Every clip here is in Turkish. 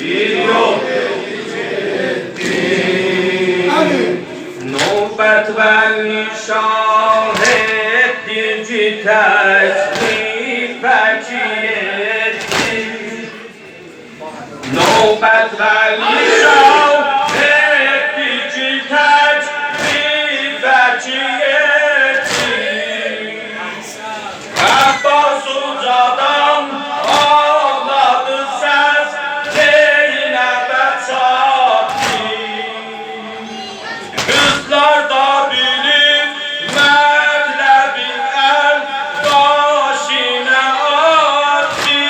bir yol nöbet ve şahitlici teklif etti. Nöbet ve şahitlici teklif etti. Abbas Uca'dan ağladı ses, Zeynep'e çattı. Kızlar da bilir Mevlevi el başına attı.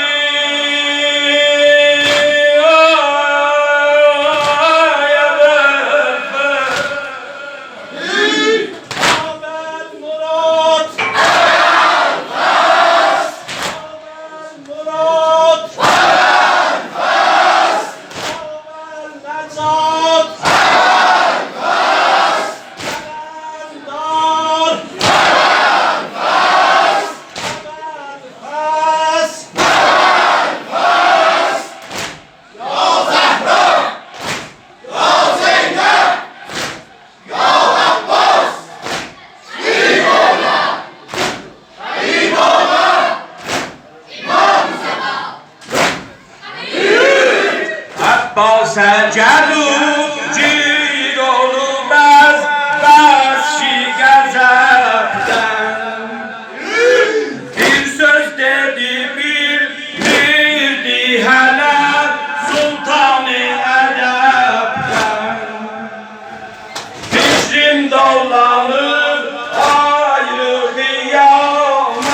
Abbas'a gelip cir olmaz başı gazaptan. Bir söz dedi bildirdi hele sultan-ı edepten. Fikrim dolanır ayrı kıyamet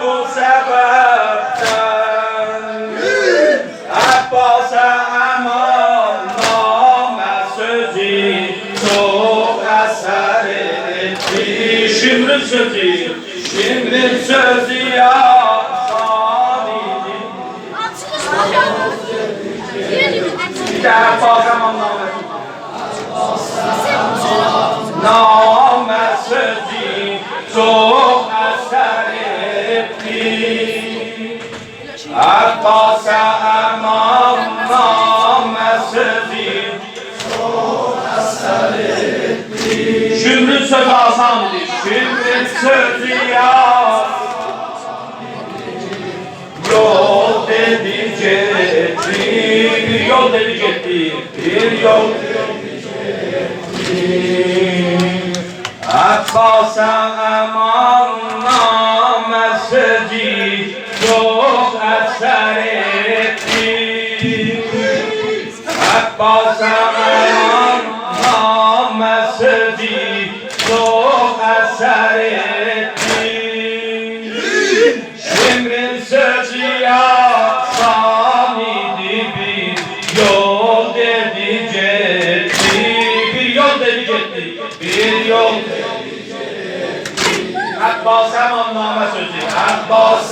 bu sebepten. Abbas'a Şimdinin sözü yasan idi. Bir daha bağlamam name sözü çok eser etti. Abbas'a eman name sözü çok eser etti. Şümrün sözü asandı. Şümrün sözü yasan. Yol dedicekti, bir yol dedicekti, bir yol dedicekti. Abbas'a eman name sözü çok eser etti. Abbas'a eman name sözü çok eser etti. Şimrin sözü yasan idi, bir yol dedicekti, bir yol dedicekti, bir yol dedicekti. Abbas'a eman name sözü, Abbas'a